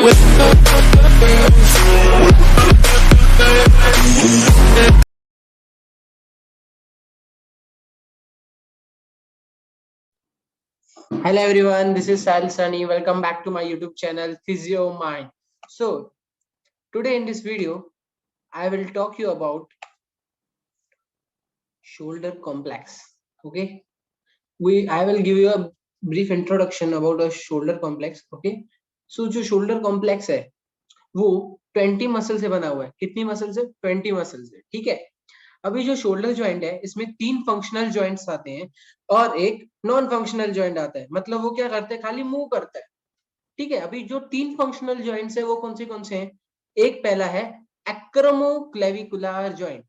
Hello everyone, this is Sal Sunny. Welcome back to my YouTube channel Physio Mind. So today in this video, I will talk you about shoulder complex. Okay, I will give you a brief introduction about a shoulder complex. Okay, so जो shoulder complex है वो 20 muscle से बना हुआ है. कितनी muscle से? 20 muscle से. ठीक है. अभी जो शोल्डर ज्वाइंट है इसमें 3 फंक्शनल ज्वाइंट्स आते हैं और एक नॉन फंक्शनल ज्वाइंट आता है. मतलब वो क्या करते हैं? खाली मूव करता है. ठीक है. अभी जो 3 फंक्शनल ज्वाइंट्स है वो कौन से हैं? एक पहला है एक्रोमोक्लेविकुलर ज्वाइंट,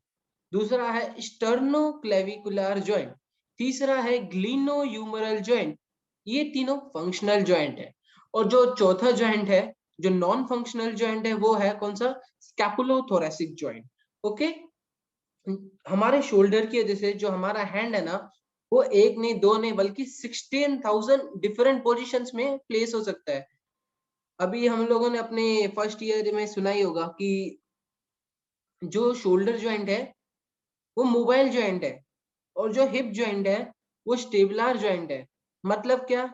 दूसरा है स्टर्नोक्लेविकुलर ज्वाइंट, तीसरा है ग्लिनोह्यूमरल ज्वाइंट. ये तीनों फंक्शनल ज्वाइंट है. और जो चौथा ज्वाइंट है, जो नॉन फंक्शनल ज्वाइंट है, वो है कौन सा? स्कैपुलोथोरेसिक ज्वाइंट. ओके. हमारे शोल्डर की वजह से जो हमारा हैंड है ना, वो एक नहीं दो नहीं बल्कि 16,000 डिफरेंट पोजीशंस में प्लेस हो सकता है. अभी हम लोगों ने अपने फर्स्ट ईयर में सुना ही होगा कि जो शोल्डर ज्वाइंट है वो मोबाइल ज्वाइंट है और जो हिप ज्वाइंट है वो स्टेबुलर ज्वाइंट है. मतलब क्या?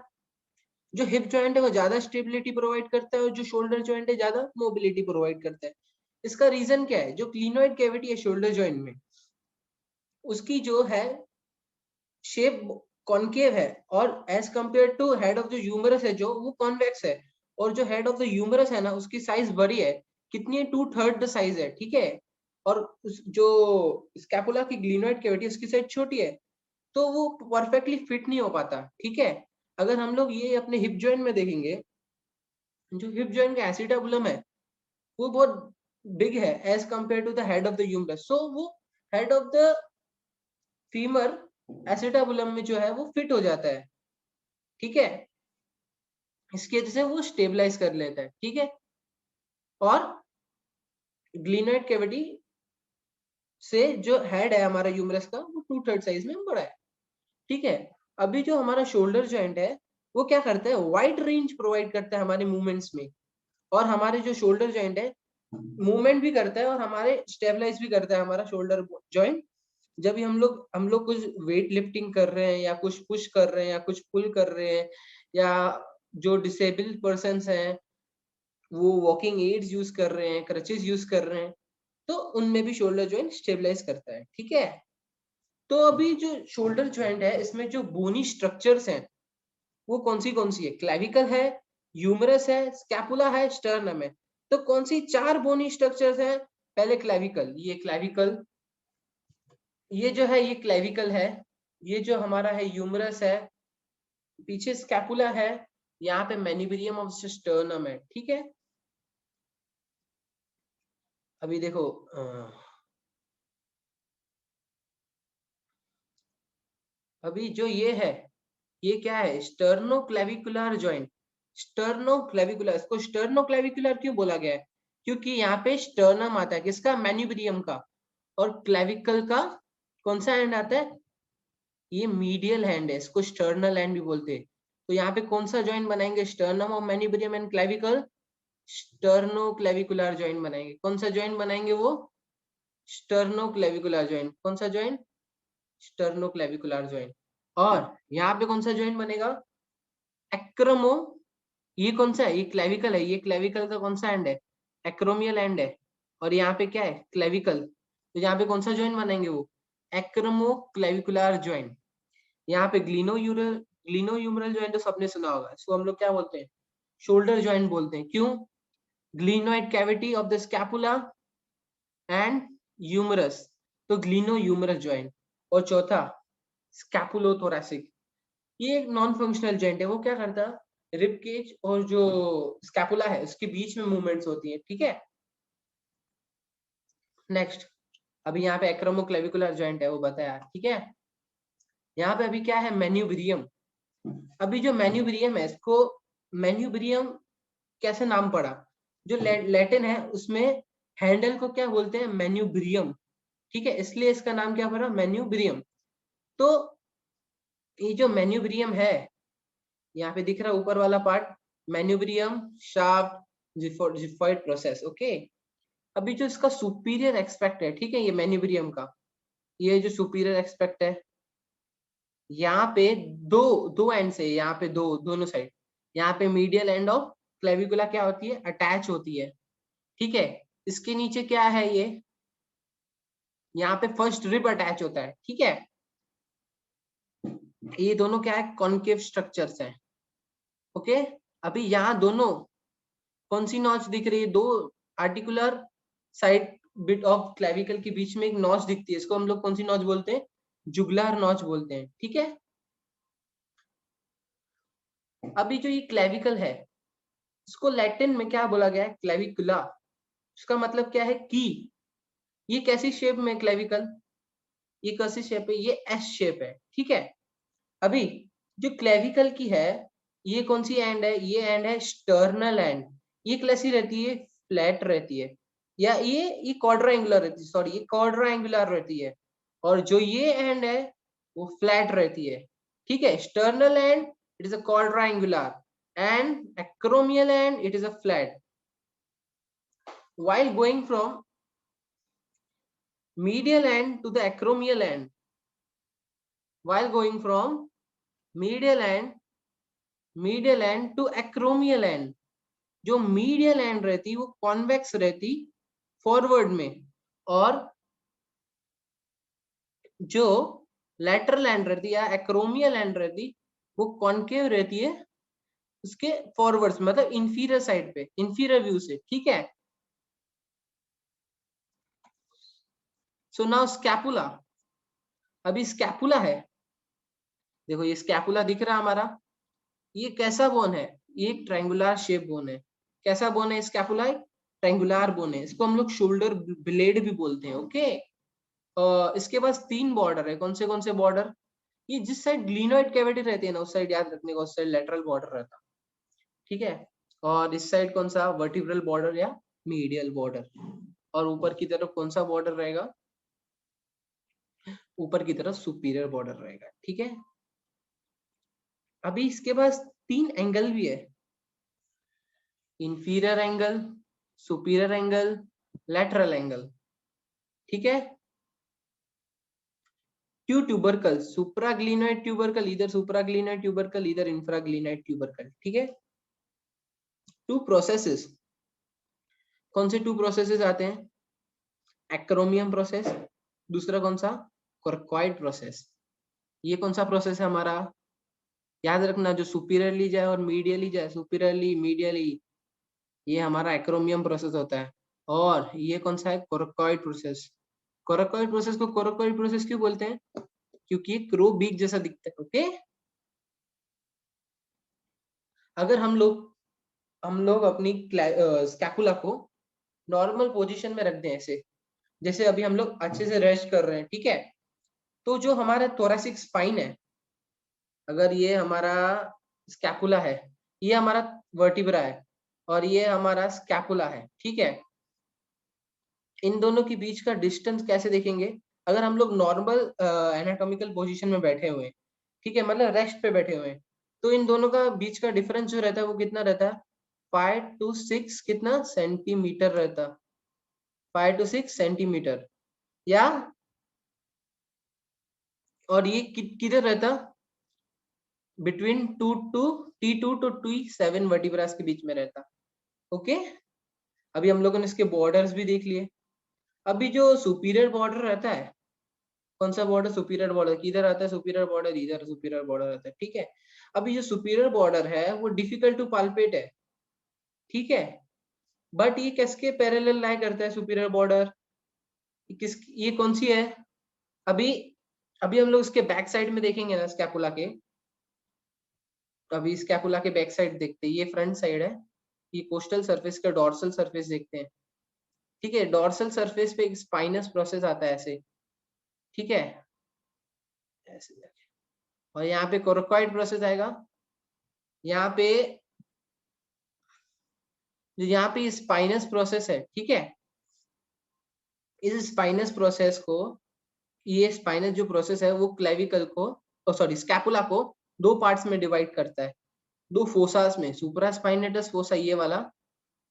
जो हिप ज्वाइंट है वो ज्यादा स्टेबिलिटी प्रोवाइड करता है और जो शोल्डर ज्वाइंट है ज्यादा मोबिलिटी प्रोवाइड करता है. इसका रीजन क्या है? जो क्लिनोइड कैविटी है शोल्डर ज्वाइंट में, उसकी जो है शेप कॉनकेव है और as compare to head of the humerus है जो वो कॉन्वेक्स है. और जो हेड ऑफ द ह्यूमरस है ना, उसकी साइज बड़ी है. कितनी है? 2/3 द साइज है. ठीक है. और जो स्कैपुला की ग्लिनोइड कैविटी उसकी साइज छोटी है, तो वो परफेक्टली फिट नहीं हो पाता. ठीक है. अगर हम लोग ये अपने हिप जॉइंट में देखेंगे, जो हिप जॉइंट का एसिटाबुलम है वो बहुत बिग है as compare to the head of the humerus. So वो head of the femur acetabulum में जो है वो फिट हो जाता है. ठीक है. इसकी वजह से वो स्टेबलाइज कर लेता है. ठीक है. और ग्लिनोइड कैविटी से जो हेड है हमारा ह्यूमरस का वो 2/3 साइज में बड़ा है. ठीक है. अभी जो हमारा शोल्डर जॉइंट है वो क्या करता है? वाइड रेंज प्रोवाइड करता है हमारे मूवमेंट्स में. और हमारे जो शोल्डर जॉइंट है मूवमेंट भी करता है और हमारे स्टेबलाइज भी करता है हमारा शोल्डर जॉइंट. जब भी हम लोग कुछ वेट लिफ्टिंग कर रहे हैं या कुछ पुश कर रहे हैं या कुछ पुल कर रहे हैं, या जो डिसेबल्ड पर्सन्स हैं वो वॉकिंग एड्स यूज कर रहे हैं, क्रचेस यूज कर रहे हैं, तो उनमें भी शोल्डर ज्वाइंट स्टेबलाइज करता है. ठीक है. तो अभी जो शोल्डर ज्वाइंट है इसमें जो बोनी स्ट्रक्चर्स हैं वो कौन सी है? क्लेविकल है, ह्यूमरस है, स्कैपुला है, स्टर्नम है. तो कौन सी 4 बोनी स्ट्रक्चर्स हैं? पहले क्लेविकल. ये क्लेविकल, ये जो है ये क्लेविकल है, ये जो हमारा है ह्यूमरस है, पीछे स्कैपुला है, यहाँ पे मैन्युब्रियम ऑफ स्टर्नम है. ठीक है. अभी देखो अभी जो ये है ये क्या है? Sternoclavicular joint. स्टर्नोक्लेविकुलर, इसको स्टर्नोक्लेविकुलर क्यों बोला गया है? क्योंकि यहाँ पे स्टर्नम आता है किसका? मैन्युब्रियम का. और क्लेविकल का कौन सा हैंड आता है? ये मीडियल हैंड है, इसको स्टर्नल हैंड भी बोलते हैं. तो यहाँ पे कौन सा जॉइंट बनाएंगे? स्टर्नम और मैन्युब्रियम एंड क्लेविकल स्टर्नोक्लेविकुलर जॉइंट बनाएंगे. कौन सा जॉइंट बनाएंगे वो? Sternoclavicular joint. कौन सा जॉइंट? Sternoclavicular joint. और यहाँ पे कौन सा जॉइंट बनेगा? एक्रोमो. ये कौन सा है? ये क्लेविकल है. ये क्लेविकल का कौन सा एंड है? एक्रोमियल एंड है. और यहाँ पे क्या है? क्लेविकल. तो यहाँ पे कौन सा जॉइंट बनाएंगे वो? एक्रोमो क्लेविकुलर जॉइंट. यहाँ पे ग्लिनोह्यूमरल जॉइंट तो सबने सुना होगा. इसको हम लोग क्या बोलते हैं? शोल्डर जॉइंट बोलते हैं. क्यों? Glenoid cavity of the scapula and humerus, तो ग्लिनोह्यूमरल जॉइंट. और चौथा स्कैपुलोथोरैसिक. ये एक नॉन फंक्शनल जॉइंट है. वो क्या करता है? रिब केज और जो स्कैपुला है उसके बीच में मूवमेंट्स होती है. ठीक है. नेक्स्ट, अभी यहाँ पे एक्रोमोक्लेविकुलर जॉइंट है वो बताया. ठीक है. यहाँ पे अभी क्या है? मैन्युब्रियम. अभी जो मैन्युब्रियम है इसको मैन्युब्रियम कैसे नाम पड़ा? जो लैटिन है उसमें हैंडल को क्या बोलते हैं? मैन्युब्रियम. ठीक है. इसलिए इसका नाम क्या पड़ा? मैन्युब्रियम. तो ये जो मैन्युब्रियम है यहाँ पे दिख रहा है ऊपर वाला part, manubrium, shaft, xiphoid process. Okay, अभी जो इसका सुपीरियर एक्सपेक्ट है, ठीक है, ये मैन्यूब्रियम का, ये जो सुपीरियर एक्सपेक्ट है, यहाँ पे दो दो एंड से, यहाँ पे दोनों साइड, यहाँ पे मीडियल एंड ऑफ क्लेविकुला क्या होती है, अटैच होती है, ठीक है। इसके नीचे क्या है, ये यहाँ पे फर्स्ट रिब अटैच होता है, ठीक है। ये दोनों क्या है, कॉन्केव स्ट्रक्चर्स हैं। ओके, अभी यहाँ दोनों कौन सी नॉच दिख रही है, दो articular side bit of clavicle के बीच में एक नॉच दिखती है, इसको हम लोग कौन सी नॉच बोलते हैं, जुगुलर नॉच बोलते हैं, ठीक है। अभी जो ये क्लेविकल है, इसको लैटिन में क्या बोला गया है, क्लेविकुला। इसका मतलब क्या है, की। ये कैसी शेप में क्लेविकल, ये कैसी शेप है, ये एस शेप है, ठीक है। अभी जो क्लेविकल की है, ये कौन सी एंड है, ये एंड है स्टर्नल एंड। ये कैसी रहती है, फ्लैट रहती है, या ये क्वाड्रांगुलर रहती है, सॉरी ये क्वाड्रांगुलर रहती है। और जो ये एंड है वो फ्लैट रहती है, ठीक है। Sternal end it is a quadrangular and acromial end it is a flat. While going from medial end to the acromial end, while going from medial end to acromial end, जो medial end रहती वो convex रहती forward में, और जो lateral end रहती या acromial end रहती वो concave रहती है उसके फॉरवर्ड्स, मतलब इंफीरियर साइड पे, इंफीरियर व्यू से, ठीक है। So now scapula. अभी स्कैपुला है, देखो ये स्कैपुला दिख रहा है हमारा, ये कैसा बोन है, ये एक ट्रायंगुलर शेप बोन है। कैसा बोन है स्कैपुला, ट्रायंगुलर बोन है, इसको हम लोग शोल्डर ब्लेड भी बोलते हैं, ओके। इसके पास 3 बॉर्डर है, कौन से बॉर्डर, ये जिस साइड ग्लिनोइड कैविटी रहती है ना उस साइड याद रखने का, उस साइड लेटरल बॉर्डर रहता, ठीक है। और इस साइड कौन सा, वर्टिब्रल बॉर्डर या मीडियल बॉर्डर। और ऊपर की तरफ कौन सा बॉर्डर रहेगा, ऊपर की तरफ सुपीरियर बॉर्डर रहेगा, ठीक है। अभी इसके पास 3 एंगल भी है, inferior angle, superior angle, lateral angle, ठीक है। टू ट्यूबरकल, सुप्राग्लिनोइड ट्यूबरकल, इधर सुप्राग्लिनोइड ट्यूबरकल, इधर इंफ्राग्लिनोइड ट्यूबरकल, ठीक है। 2 प्रोसेसेस, कौन से 2 प्रोसेसेस आते हैं, एक्रोमियम प्रोसेस, दूसरा कौन सा, कोरकोइड प्रोसेस। ये कौन सा प्रोसेस है हमारा, याद रखना, जो सुपीरियरली जाए और मीडियली जाए, सुपीरियरली मीडियली, ये हमारा एक्रोमियम प्रोसेस होता है। और ये कौन सा है, कोरकोइड प्रोसेस। कोरकोइड प्रोसेस को कोरकोइड प्रोसेस क्यों बोलते हैं, क्योंकि ये क्रो बीक जैसा दिखता है, ओके। अगर हम लोग अपनी स्कैपुला को नॉर्मल पोजीशन में रख दें, ऐसे जैसे अभी हम लोग अच्छे से रेस्ट कर रहे हैं, ठीक है, तो जो हमारा थोरैसिक स्पाइन है, अगर ये हमारा स्कैपुला है, ये हमारा वर्टिब्रा है, और ये हमारा स्कैपुला है, ठीक है। इन दोनों के बीच का डिस्टेंस कैसे देखेंगे, अगर हम लोग नॉर्मल एनाटॉमिकल पोजीशन में बैठे हुए हैं, ठीक है, मतलब रेस्ट पे बैठे हुए हैं, तो इन दोनों का बीच का डिफरेंस जो रहता है वो कितना रहता है, 5 to 6 कितना सेंटीमीटर रहता, 5 to 6 सेंटीमीटर, या और ये किधर रहता, between T2 to T7 vertebras के बीच में रहता, ओके। अभी हम लोगों ने इसके बॉर्डर्स भी देख लिए। अभी जो सुपीरियर बॉर्डर रहता है, कौन सा बॉर्डर, सुपीरियर बॉर्डर किधर आता है, सुपीरियर बॉर्डर इधर सुपीरियर बॉर्डर आता है, ठीक है। अभी जो सुपीरियर बॉर्डर है वो डिफिकल्ट टू पाल्पेट है, ठीक है, बट ये किसके पैरेलल लाई करता है सुपीरियर बॉर्डर, किस, ये कौन सी है, अभी अभी हम लोग इसके बैक साइड में देखेंगे ना स्कैपुला के, अभी स्कैपुला के बैक साइड देखते हैं, ये फ्रंट साइड है, ये कोस्टल सरफेस का डॉर्सल सरफेस देखते हैं, ठीक है। डॉर्सल सरफेस पे एक स्पाइनस प्रोसेस आता है ऐसे, ठीक है, ऐसे। और यहाँ पे कोरकोइड प्रोसेस आएगा, यहाँ पे यहाँ पे स्पाइनस प्रोसेस है, ठीक है। इस स्पाइनस प्रोसेस को, ये स्पाइनस जो प्रोसेस है वो क्लेविकल को, सॉरी स्कैपुला को 2 पार्ट्स में डिवाइड करता है, 2 फोसास में, सुप्रा स्पाइनेटस फोसा ये वाला,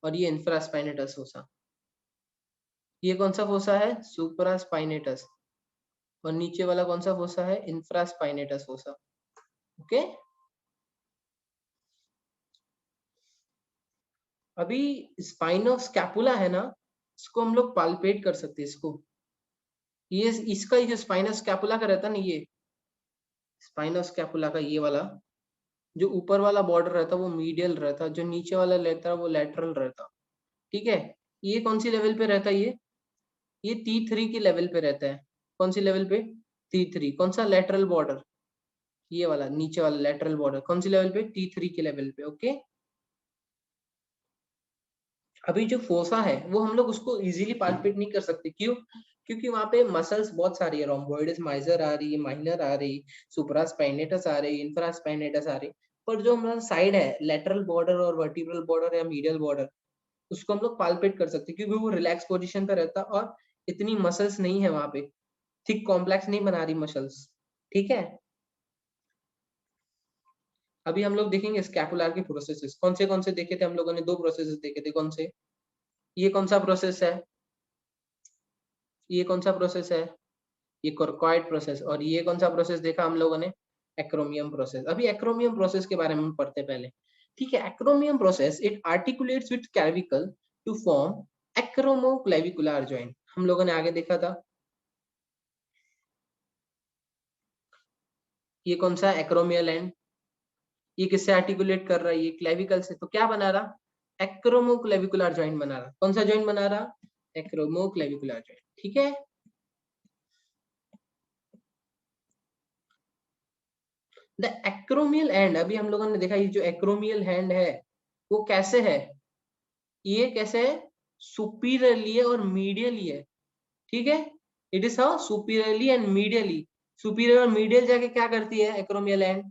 और ये इंफ्रास्पाइनेटस फोसा। ये कौन सा फोसा है? सुप्रास्पाइनेटस। और नीचे वाला कौन सा फोसा है? Infraspinatus fossa. ओके। अभी स्पाइनोस्कैपुला है ना, इसको हम लोग पाल्पेट कर सकते हैं इसको। ये इसका ये जो स्पाइनोस्कैपुला का रहता है ना, ये स्पाइनोस्कैपुला का ये वाला जो ऊपर वाला बॉर्डर रहता है वो मीडियल रहता, जो नीचे वाला रहता है वो लेटरल रहता। ठीक है। ये कौन सी लेवल पे रहता है? ये T3 की लेवल पे रहता है। कौन सी लेवल पे? T3। कौन सा? Lateral border. ये वाला नीचे वाला लेटरल बॉर्डर कौन सी लेवल पे? T3 के लेवल पे। ओके। अभी जो फोसा है वो हम लोग उसको इजीली पाल्पेट नहीं कर सकते। क्यों? क्योंकि वहां पे मसल्स बहुत सारी है। रोम्बोइडस माइजर आ रही है, माइनर आ रही, सुप्रास्पाइनेटस आ रही, इंफ्रास्पाइनेटस आ रही। पर जो हमारा साइड है, लेटरल बॉर्डर और वर्टिब्रल बॉर्डर या मीडियल बॉर्डर, उसको हम लोग पाल्पेट कर सकते हैं क्योंकि वो रिलैक्स पोजीशन पे रहता और इतनी मसल्स नहीं है वहां पे, थिक कॉम्प्लेक्स नहीं बना रही मसल्स। ठीक है। अभी हम लोग देखेंगे स्कैपुलर के प्रोसेसेस। कौन से देखे थे हम लोगों ने? दो प्रोसेसेस देखे थे। कौन से? ये कौन सा प्रोसेस है? ये कौन सा प्रोसेस है? ये कोरकॉइड प्रोसेस। और ये कौन सा प्रोसेस देखा हम लोगों ने? एक्रोमियम प्रोसेस। अभी एक्रोमियम प्रोसेस के बारे में हम पढ़ते पहले। ठीक है। Acromion process it articulates with clavicle to form acromioclavicular joint. हम लोगों ने आगे देखा था। ये कौन सा? Acromial end. ये किससे आर्टिकुलेट कर रहा है? ये क्लेविकल से। तो क्या बना रहा? एक्रोमोक्लेविकुलर जॉइंट बना रहा। कौन सा जॉइंट बना रहा? एक्रोमोक्लेविकुलर जॉइंट। ठीक है। द एक्रोमियल एंड, अभी हम लोगों ने देखा ये जो एक्रोमियल हैंड है वो कैसे है? ये कैसे है? सुपीरियरली है और मीडियली है। ठीक है। It is how superiorly and medially. Superior और मीडियल जाके क्या करती है? एक्रोमियल एंड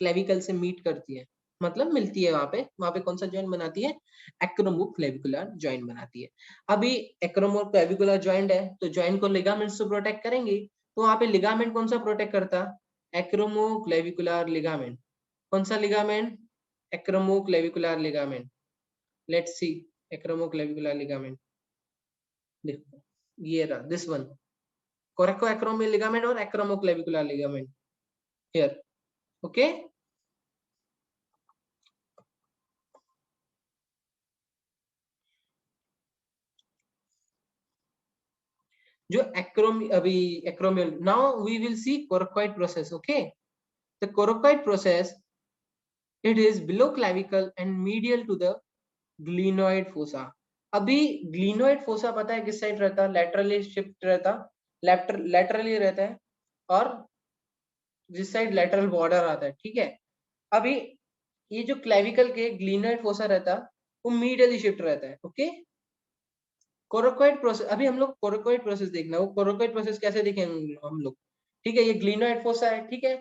क्लेविकल से मीट करती है, मतलब मिलती है वहां पे कौन सा जॉइंट बनाती है? एक्रोमोक्लेविकुलर जॉइंट बनाती है। अभी एक्रोमोक्लेविकुलर जॉइंट है तो जॉइंट को लिगामेंट से प्रोटेक्ट करेंगे। तो वहां पे लिगामेंट कौन सा प्रोटेक्ट करता? Acromioclavicular ligament. कौन सा ligament? Acromioclavicular ligament. Let's see. Acromioclavicular ligament देखो, ये रहा this one. Coracoacromial ligament और एक्रोमोक्लेविकुलर लिगामेंट हियर। ओके। जो एक्रोमी अभी acromial, now we will see coracoid process. Okay. The coracoid process it is below clavicle and medial to the glenoid fossa. अभी glenoid fossa पता है किस side रहता? Laterally shift रहता, लेटरली रहता है। और जिस साइड लेटरल बॉर्डर आता है। ठीक है। अभी ये जो क्लेविकल के ग्लिनोइड फोसा रहता वो मीडियली शिफ्ट रहता है। ओके। कोरोकोइड प्रोसेस, अभी हम लोग कोरोकोइड प्रोसेस देखना। वो कोरोकोइड प्रोसेस कैसे देखेंगे हम लोग? ठीक है। ये ग्लिनोइड फोसा है। ठीक है।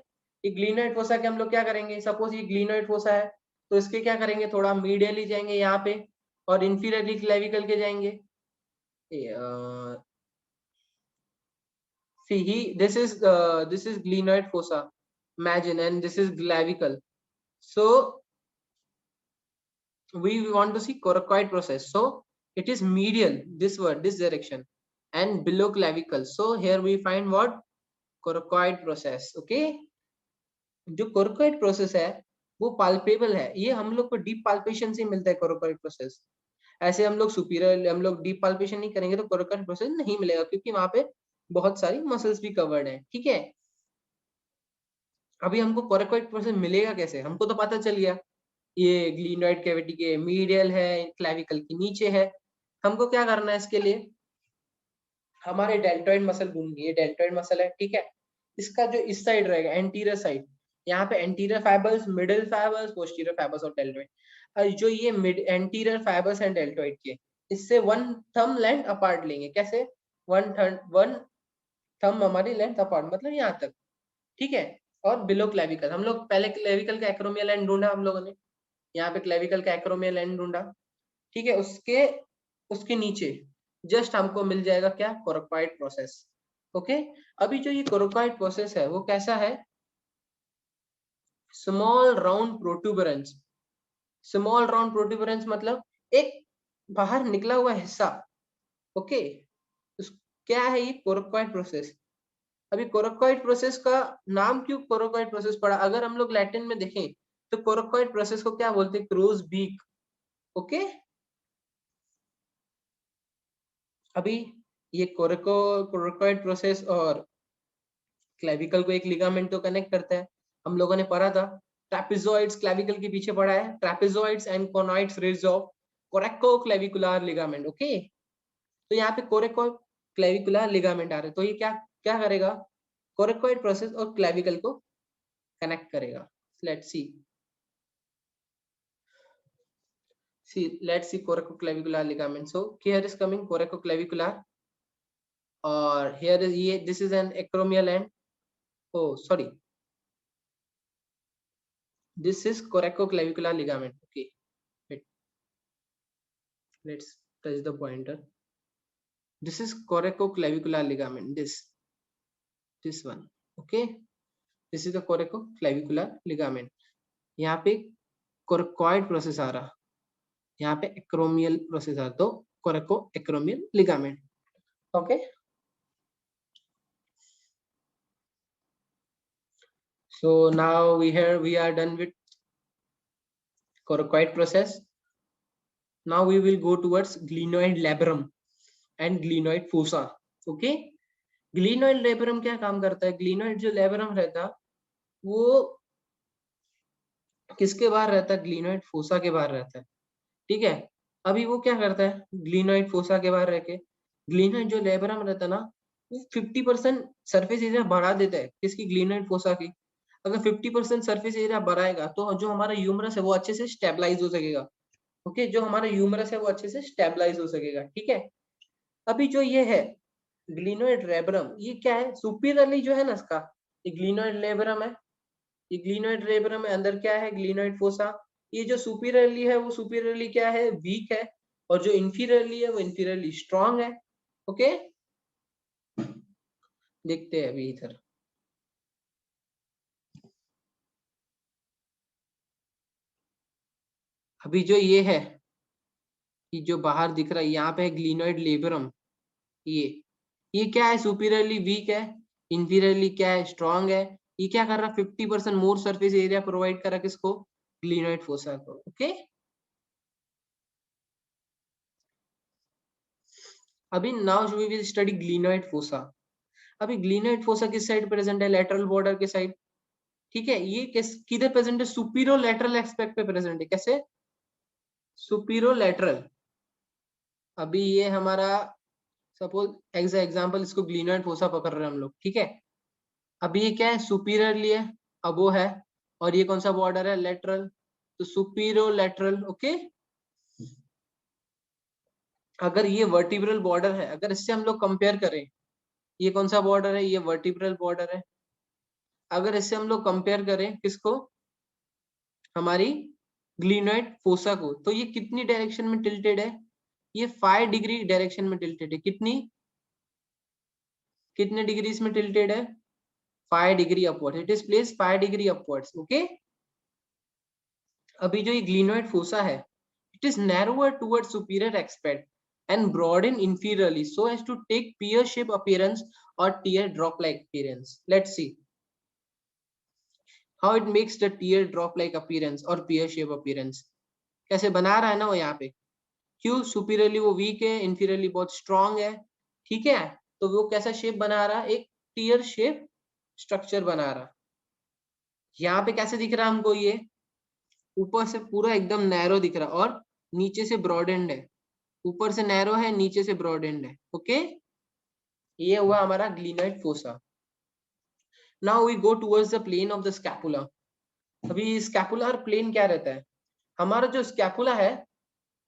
ये ग्लिनोइड फोसा के हम लोग क्या करेंगे? सपोज ये ग्लिनोइड फोसा है तो इसके क्या करेंगे? थोड़ा मीडियली जाएंगे यहाँ पे और इंफीरियरली क्लेविकल के जाएंगे। See, this is glenoid fossa, imagine, and this is clavicle. So we want to see coracoid process. So it is medial, this word, this direction, and below clavicle. So here we find what? Coracoid process. Okay. जो कोरकोइड process है वो palpable है। ये हम लोग को deep palpation से मिलता है कोरकोइड प्रोसेस। ऐसे हम लोग सुपीरियर, हम लोग डीप पाल्पेशन नहीं करेंगे तो कोरकोइड प्रोसेस नहीं मिलेगा क्योंकि वहां पे बहुत सारी मसल्स भी कवर्ड है। ठीक है। अभी हमको कोरकोइड प्रोसेस मिलेगा कैसे? हमको तो पता चल गया ये ग्लिनोइड कैविटी के मीडियल है, क्लेविकल के नीचे है। हमको क्या करना है इसके लिए? हमारे डेल्टोइड मसल ढूंढनी है। डेल्टोइड मसल है। ठीक है। इसका जो इस साइड रहेगा एंटीरियर साइड, यहाँ पे anterior fibres, middle fibres, posterior fibres और डेल्टोइड। जो ये mid anterior fibres and deltoid के, इससे 1 थंब लेंथ अपार्ट लेंगे। कैसे? 1 थंब हमारी लेंथ अपार्ट, मतलब यहाँ तक। ठीक है। और बिलो क्लेविकल, हम लोग पहले क्लेविकल का एक्रोमियल एंड ढूंढा हम लोगों ने। यहाँ पे क्लेविकल का एक्रोमियल एंड ढूंढा। ठीक है। उसके उसके नीचे जस्ट हमको मिल जाएगा क्या? Coracoid process. ओके। अभी जो ये कोरकोइड प्रोसेस है वो कैसा है? Small round protuberance. Small round protuberance मतलब एक बाहर निकला हुआ हिस्सा, ओके, क्या है ये? Coracoid process. अभी कोरकोइड प्रोसेस का नाम क्यों कोरकोइड प्रोसेस पड़ा? अगर हम लोग लैटिन में देखें तो कोरकोइड प्रोसेस को क्या बोलते हैं? Crow's beak, okay. अभी ये कोरकोइड प्रोसेस और क्लेविकल को एक लिगामेंट तो कनेक्ट करता है, हम लोगों ने पढ़ा था। ट्रैपेजॉइड्स क्लेविकल के पीछे पड़ा है, trapezoids and conoids ridge of coracoclavicular ligament, okay. तो यहाँ पे कोरेको क्लेविकुलर लिगामेंट आ रहे, तो ये क्या क्या करेगा? कोरेकोइड प्रोसेस और क्लेविकल को कनेक्ट करेगा। Let's let's see coracoclavicular ligament. So here is coming coracoclavicular, or here is this is an acromial end. Oh sorry, this is coracoclavicular ligament, okay. Wait, let's touch the pointer. This is coracoclavicular ligament, this one, okay. This is the coracoclavicular ligament. यहाँ पे coracoid process आ रहा, यहाँ पे acromial process आ रहा, तो coracoacromial ligament, okay. So now we are done with coracoid process. Now we will go towards glenoid labrum and glenoid fossa, okay. Glenoid labrum क्या काम करता है? ग्लिनोइड जो लेबरम रहता वो किसके बाहर रहता है? ग्लिनोइड फोसा के बाहर रहता है, ठीक है। अभी वो क्या करता है? ग्लिनोइड फोसा के बाहर रह के ग्लिनोइड जो लेबरम रहता है ना, वो 50% सरफेस एरिया बढ़ा देता है। किसकी? ग्लिनोइड फोसा की। अगर 50% सरफेस एरिया बढ़ाएगा तो जो हमारा ह्यूमरस है वो अच्छे से स्टेबलाइज हो सकेगा, ओके। जो हमारा ह्यूमरस है वो अच्छे से स्टेबलाइज हो सकेगा, ठीक है। अभी जो ये है ग्लिनोइड लेबरम, ये क्या है? सुपीरियरली जो है ना इसका, ये ग्लिनोइड लेबरम है, ये ग्लिनोइड लेबरम में अंदर क्या है? Glenoid fossa. ये जो सुपीरियरली है वो सुपीरियरली क्या है? वीक है, और जो इंफीरियरली है वो इंफीरियरली स्ट्रांग है, ओके। देखते हैं अभी इधर। अभी जो ये है, ये जो बाहर दिख रहा है यहाँ पे ग्लिनोइड लेबरम, ये क्या है? सुपीरियरली वीक है, इंफीरियरली क्या है? स्ट्रांग है। ये क्या कर रहा है? 50% मोर सरफेस एरिया प्रोवाइड कर रहा है किसको? ग्लिनोइड फोसा को, ओके। अभी now we will study glenoid fossa. अभी ग्लिनोइड फोसा किस साइड प्रेजेंट है? लेटरल बॉर्डर के साइड, ठीक है। ये किधर प्रेजेंट है? सुपीरियर लेटरल एस्पेक्ट पे प्रेजेंट है। कैसे? Superior lateral. अभी ये हमारा सपोज एज एग्जांपल इसको ग्लिनोइड फोसा पकड़ रहे हैं हम लोग, ठीक है। अभी ये क्या है? सुपीरियरली है, अब वो है, और ये कौन सा बॉर्डर है? लेटरल, तो सुपीरियर लेटरल, ओके। अगर ये वर्टिब्रल बॉर्डर है, अगर इससे हम लोग कंपेयर करें, ये कौन सा बॉर्डर है? ये वर्टिब्रल बॉर्डर है। अगर इससे हम लोग कंपेयर करें किसको? हमारी ग्लिनोइड फोसा को, तो ये कितनी डायरेक्शन में टिल्टेड है? ये 5 डिग्री डायरेक्शन में टिल्टेड है। कितने डिग्रीज में टिल्टेड है? 5 degree upward. It is place 5 degree upwards, okay. अभी जो ये ग्लिनोइड फोसा है, it is narrower towards superior expect and broaden inferiorly so as to take pear shape appearance or tear drop like appearance. Let's see how it makes the tear drop like appearance or pear shape appearance. कैसे बना रहा है ना वो यहाँ पे? क्यों? Superiorly वो वीक है, इंफीरियरली बहुत स्ट्रांग है, ठीक है। तो वो कैसा शेप बना रहा? एक टीयर शेप स्ट्रक्चर बना रहा। यहाँ पे कैसे दिख रहा हमको? ये ऊपर से पूरा एकदम नैरो दिख रहा और नीचे से ब्रॉड एंड है। ऊपर से नैरो है, नीचे से ब्रॉड एंड है, ओके। ये हुआ हमारा glenoid fossa. Now we go towards the plane of the scapula. अभी स्कैपुलर प्लेन क्या रहता है? हमारा जो स्कैपुला है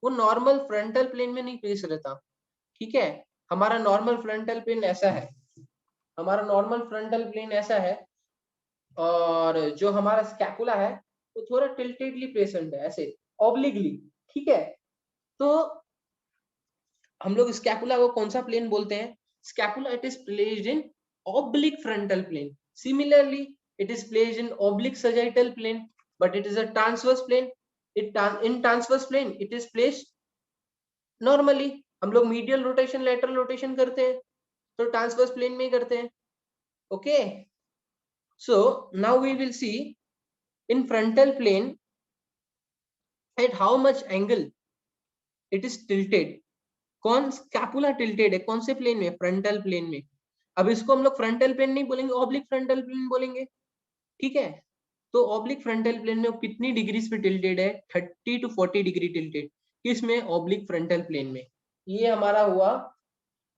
वो नॉर्मल फ्रंटल प्लेन में नहीं प्लेस रहता, ठीक है। हमारा नॉर्मल फ्रंटल प्लेन ऐसा है, हमारा नॉर्मल फ्रंटल प्लेन ऐसा है, और जो हमारा स्कैपुला है वो थोड़ा टिल्टेडली प्लेसेंट है, ऐसे ऑब्लिकली, ठीक है। तो हम लोग स्कैपुला को कौन सा प्लेन बोलते हैं? Scapula it is placed in oblique frontal plane. Similarly it is placed in oblique sagittal plane, but it is a transverse plane. In transverse plane it is placed normally हम लोग medial rotation lateral rotation करते हैं तो transverse plane में ही करते हैं. Okay, so now we will see in frontal plane at how much angle it is tilted. कौन स्कैपुला टिल्टेड है, कौन से प्लेन में, फ्रंटल प्लेन में. अब इसको हम लोग फ्रंटल प्लेन नहीं बोलेंगे, ऑब्लिक फ्रंटल प्लेन बोलेंगे. ठीक है, तो ऑब्लिक फ्रंटल प्लेन में कितनी डिग्रीज पे टिल्टेड है, 30 to 40 डिग्री टिल्टेड. किसमें, ऑब्लिक फ्रंटल प्लेन में. ये हमारा हुआ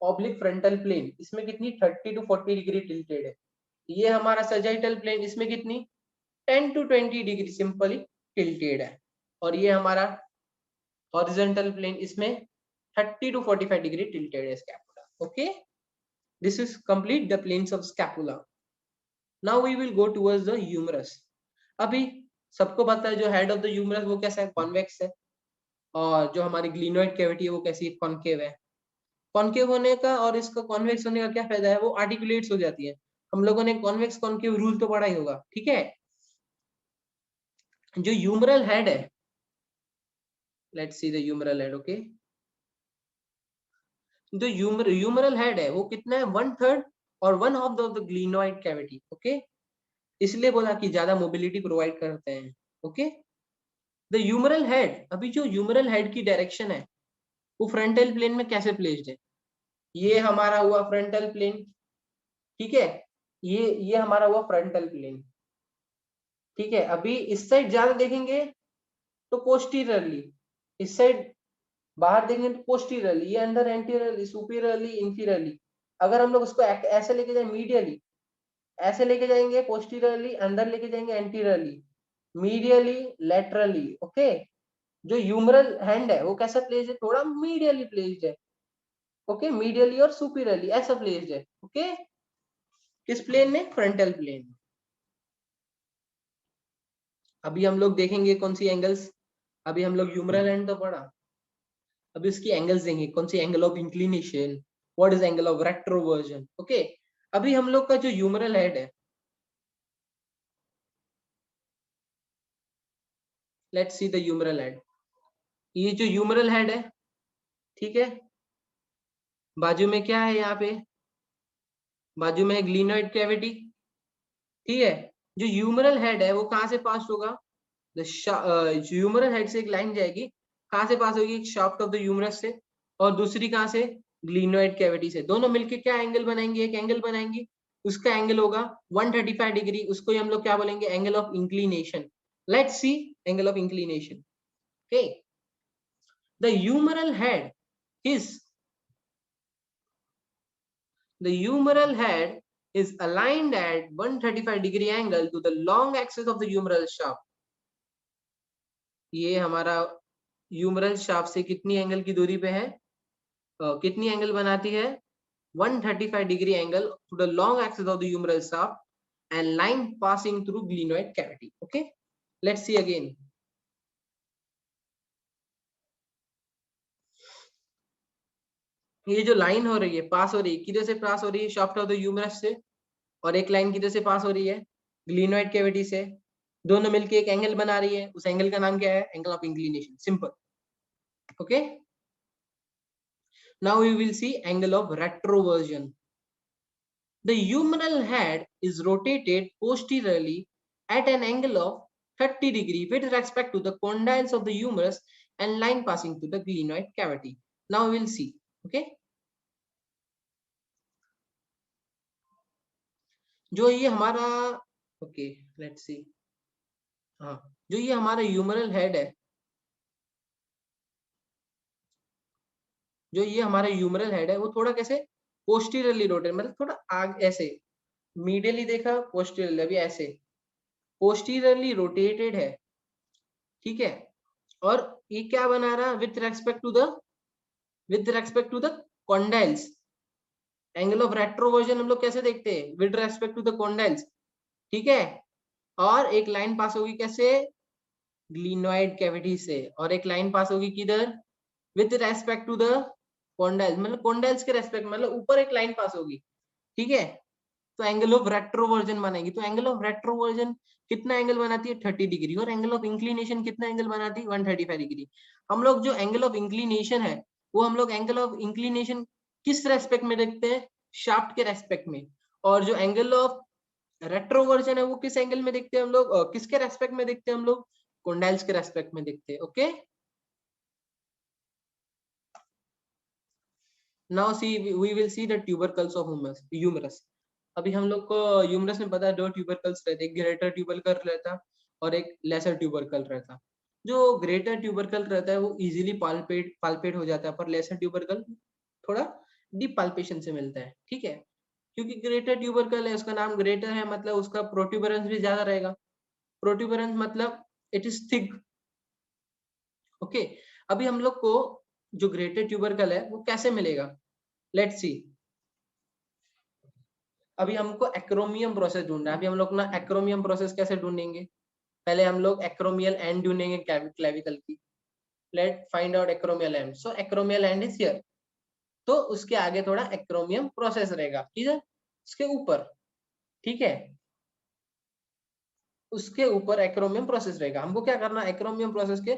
ऑब्लिक फ्रंटल प्लेन, इसमें कितनी 30 to 40 डिग्री टिल्टेड है. ये हमारा सजाइटल प्लेन, इसमें कितनी 10 to 20 डिग्री सिंपली टिल्टेड है. और ये हमारा हॉरिजॉन्टल प्लेन, इसमें 30 to 45 डिग्री tilted है scapula. Okay, this is complete the planes of scapula. Now we will go towards the humerus. अभी सबको पता है जो हेड ऑफ द ह्यूमरस वो कैसा है, कॉन्वेक्स है. और जो हमारी ग्लिनोइड कैविटी है वो कैसी है, कॉन्केव है. कॉन्केव होने का और इसका कॉन्वेक्स होने का क्या फायदा है, वो आर्टिकुलेट्स हो जाती है. हम लोगों ने कॉन्वेक्स कॉन्केव रूल तो पढ़ा ही होगा. ठीक है, जो ह्यूमरल हेड है, let's see the humeral head. Okay, जो ह्यूमरल हेड है वो कितना है, 1/3 और 1/2 of the glenoid cavity. Okay, इसलिए बोला कि ज्यादा मोबिलिटी प्रोवाइड करते हैं. ओके, द ह्यूमरल हेड, अभी जो ह्यूमरल हेड की डायरेक्शन है वो फ्रंटल प्लेन में कैसे प्लेस्ड है. ये हमारा हुआ फ्रंटल प्लेन. ठीक है, ये हमारा हुआ फ्रंटल प्लेन. ठीक है, अभी इस साइड ज्यादा देखेंगे तो पोस्टीरियरली, इस साइड बाहर देखेंगे तो पोस्टीरियरली, ये अंदर एंटीरियरली, सुपीरियरली, इंफीरियरली. अगर हम लोग उसको ऐसे लेके जाए मीडियली, ऐसे लेके जाएंगे पोस्टीरियरली, अंदर लेके जाएंगे एंटीरियरली, मीडियली, लेटरली. ओके, जो ह्यूमरल हैंड है वो कैसा प्लेस्ड है, थोड़ा मीडियली प्लेस्ड है. ओके, मीडियली और सुपीरियरली ऐसा प्लेस्ड है. ओके, किस प्लेन में, फ्रंटल प्लेन. अभी हम लोग देखेंगे कौन सी एंगल्स. अभी हम लोग ह्यूमरल हैंड तो पढ़ा, अभी उसकी एंगल्स देंगे, कौन सी angle of inclination, what is angle of retroversion. Okay, अभी हम लोग का जो ह्यूमरल हेड है, let's see the humeral head. ये जो ह्यूमरल हेड है, ठीक है, बाजू में क्या है, यहाँ पे बाजू में ग्लिनोइड कैविटी. ठीक है, जो ह्यूमरल हेड है वो कहाँ से पास होगा, ह्यूमरल हेड से एक लाइन जाएगी, कहाँ से पास होगी, शाफ्ट ऑफ द ह्यूमरस से, और दूसरी कहाँ से, ग्लिनोइड कैविटी से. दोनों मिलके क्या एंगल बनाएंगे, एक एंगल बनाएंगे. उसका एंगल होगा 135 डिग्री. उसको ही हम लोग क्या बोलेंगे, angle of inclination. Let's see angle of inclination. Okay, the humeral head is the humeral head is aligned at 135 degree angle to the long axis of the humeral shaft. ये हमारा humoral shaft से कितनी angle की दूरी पे है, कितनी angle बनाती है, 135 degree angle to the long axis of the humeral shaft and line passing through glenoid cavity. Okay, let's see again. ये जो लाइन हो रही है, पास हो रही है, किधर से पास हो रही है, शाफ्ट ऑफ द ह्यूमरस से, और एक लाइन किधर से पास हो रही है, ग्लिनोइड कैविटी से. दोनों मिलके एक एंगल बना रही है, उस एंगल का नाम क्या है, angle of inclination. Simple. Okay, now we will see angle of retroversion. The humeral head is rotated posteriorly at an angle of 30 degree with respect to the condyles of the humerus and line passing through the glenoid cavity. Now we will see. Okay, जो ये हमारा, okay let's सी, हाँ, जो ये हमारा humoral head है, जो ये हमारा ह्यूमरल हेड है वो थोड़ा कैसे पोस्टीरियरली रोटेट, मतलब थोड़ा आगे ऐसे, मीडियली देखा, पोस्टीरियरली, अभी ऐसे पोस्टीरियरली रोटेटेड है. ठीक है, और ये क्या बना रहा, with respect to the condyles. Angle of retroversion हम लोग कैसे देखते हैं, with respect to the condyles. ठीक है, और एक लाइन पास होगी कैसे, ग्लिनोइड कैविटी से, और एक लाइन पास होगी किधर, with respect to the condyles, मतलब कॉन्डाइल्स के रेस्पेक्ट, मतलब ऊपर एक लाइन पास होगी. ठीक है, तो एंगल ऑफ रेट्रोवर्जन बनेगी. तो एंगल ऑफ रेट्रोवर्जन कितना एंगल बनाती है, 30 डिग्री, और एंगल ऑफ इंक्लिनेशन कितना एंगल बनाती है, 135 डिग्री. हम लोग जो एंगल ऑफ इंक्लिनेशन है वो हम लोग एंगल ऑफ इंक्लिनेशन किस रेस्पेक्ट में देखते हैं, शाफ्ट के रेस्पेक्ट में, और जो एंगल ऑफ रेट्रोवर्जन है वो किस एंगल में देखते हैं हम लोग, किसके रेस्पेक्ट में देखते हैं हम लोग, कोंडाइल्स के रेस्पेक्ट में देखते हैं। Okay, now see we will see the tubercles of humerus. अभी हम लोग को ह्यूमरस में पता है दो ट्यूबरकल्स रहते हैं, एक ग्रेटर ट्यूबरकल रहता और एक लेसर ट्यूबरकल रहता। जो ग्रेटर ट्यूबरकल रहता है वो इजीली पाल्पेट हो जाता है, पर लेसर ट्यूबरकल थोड़ा डीप पाल्पेशन से मिलता है। ठीक है, क्योंकि ग्रेटर ट्यूबरकल है, उसका नाम ग्रेटर है, मतलब उसका प्रोट्यूबरेंस भी ज्यादा रहेगा। प्रोट्यूबरेंस मतलब इट इज थिक। ओके, अभी हम लोग को जो ग्रेटर ट्यूबरकल है वो कैसे मिलेगा, लेट्स सी। अभी हमको एक्रोमियम प्रोसेस ढूंढना है। अभी हम लोग ना एक्रोमियम प्रोसेस कैसे ढूंढेंगे, पहले हम लोग एक्रोमियल एंड ढूंढेंगे क्लेविकल की। Let find out acromial end. So acromial end is here, तो उसके आगे थोड़ा एक्रोमियम प्रोसेस रहेगा, ठीक है, उसके ऊपर। ठीक है, उसके ऊपर एक्रोमियम प्रोसेस रहेगा। हमको क्या करना, एक्रोमियम प्रोसेस के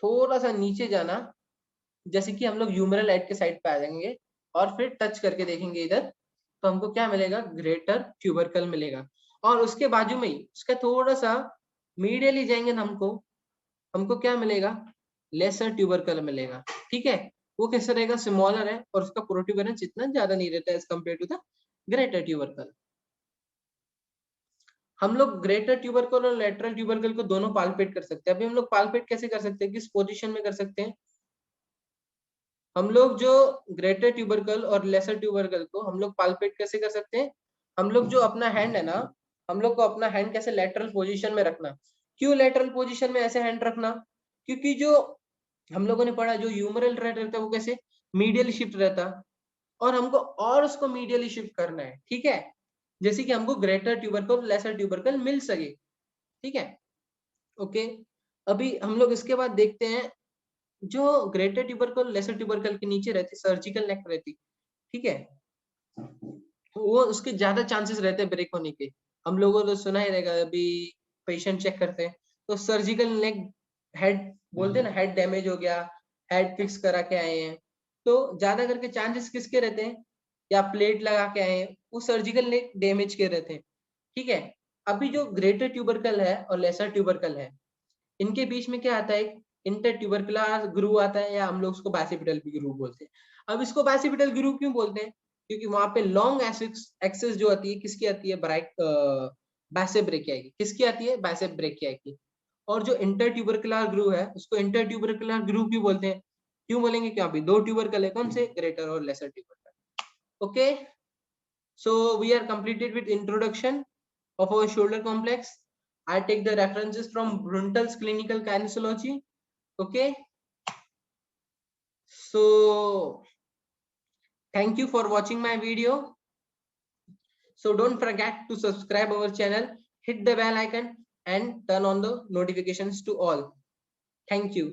थोड़ा सा नीचे जाना, जैसे कि हम लोग ह्यूमरल हेड के साइड पे आ जाएंगे और फिर टच करके देखेंगे इधर, तो हमको क्या मिलेगा, ग्रेटर ट्यूबरकल मिलेगा। और उसके बाजू में ही उसका थोड़ा सा मीडियली जाएंगे ना, हमको हमको क्या मिलेगा, लेसर ट्यूबरकल मिलेगा। ठीक है, वो कैसे रहेगा, स्मॉलर है और उसका प्रोट्यूबरेंस इतना ज्यादा नहीं रहता है as compare to the greater tubercle. हम लोग ग्रेटर ट्यूबरकल और लेटरल ट्यूबरकल को दोनों पाल्पेट कर सकते हैं। अभी हम लोग पाल्पेट कैसे कर सकते हैं, किस पोजीशन में कर सकते हैं, हम लोग जो ग्रेटर ट्यूबरकल और लेसर ट्यूबरकल को हम लोग पाल्पेट कैसे कर सकते हैं, हम लोग जो अपना हैंड है ना, हम लोग को अपना हैंड कैसे लेटरल पोजीशन में रखना। क्यों लेटरल पोजीशन में ऐसे हैंड रखना, क्योंकि जो हम लोगों ने पढ़ा जो ह्यूमरल रहता है वो कैसे मीडियल शिफ्ट रहता, और हमको और उसको मीडियली शिफ्ट करना है। ठीक है, जैसे कि हमको ग्रेटर ट्यूबरकल लेसर ट्यूबरकल मिल सके। ठीक है, ओके। अभी हम लोग इसके बाद देखते हैं जो ग्रेटर ट्यूबरकल लेसर ट्यूबरकल के नीचे रहती सर्जिकल नेक रहती। ठीक है, वो उसके ज्यादा चांसेस रहते हैं ब्रेक होने के। हम लोगों ने सुना ही रहेगा, अभी पेशेंट चेक करते हैं तो सर्जिकल नेक हेड बोलते हैं ना, हेड डैमेज हो गया, हेड फिक्स करा के आए हैं, तो ज्यादा करके चांसेस किसके रहते हैं, या प्लेट लगा के आए हैं, वो सर्जिकल नेक डैमेज के रहते हैं। ठीक है, अभी जो ग्रेटर ट्यूबरकल है और लेसर ट्यूबरकल है, इनके बीच में क्या आता है, इंटर ट्यूबरकुलर ग्रूव आता है, या हम लोग उसको बाइसेपिटल ग्रूव बोलते हैं। अब इसको बाइसेपिटल ग्रूव क्यों बोलते हैं, क्योंकि वहां पे लॉन्ग एक्सिस जो आती है किसकी आती है, बाइसेप ब्रेकियाई की। किसकी आती है, बाइसेप ब्रेकियाई की। और जो इंटर ट्यूबरकुलर ग्रूव है उसको इंटर ट्यूबरकुलर ग्रूव क्यों बोलते हैं, क्यों बोलेंगे, क्यों, अभी दो ट्यूबरकल है, कौन से, ग्रेटर और lesser tubercle. Okay, so we are completed with introduction of our shoulder complex. I take the references from Bruntel's clinical kinesiology. Okay, so thank you for watching my video. So don't forget to subscribe our channel, hit the bell icon and turn on the notifications to all. Thank you.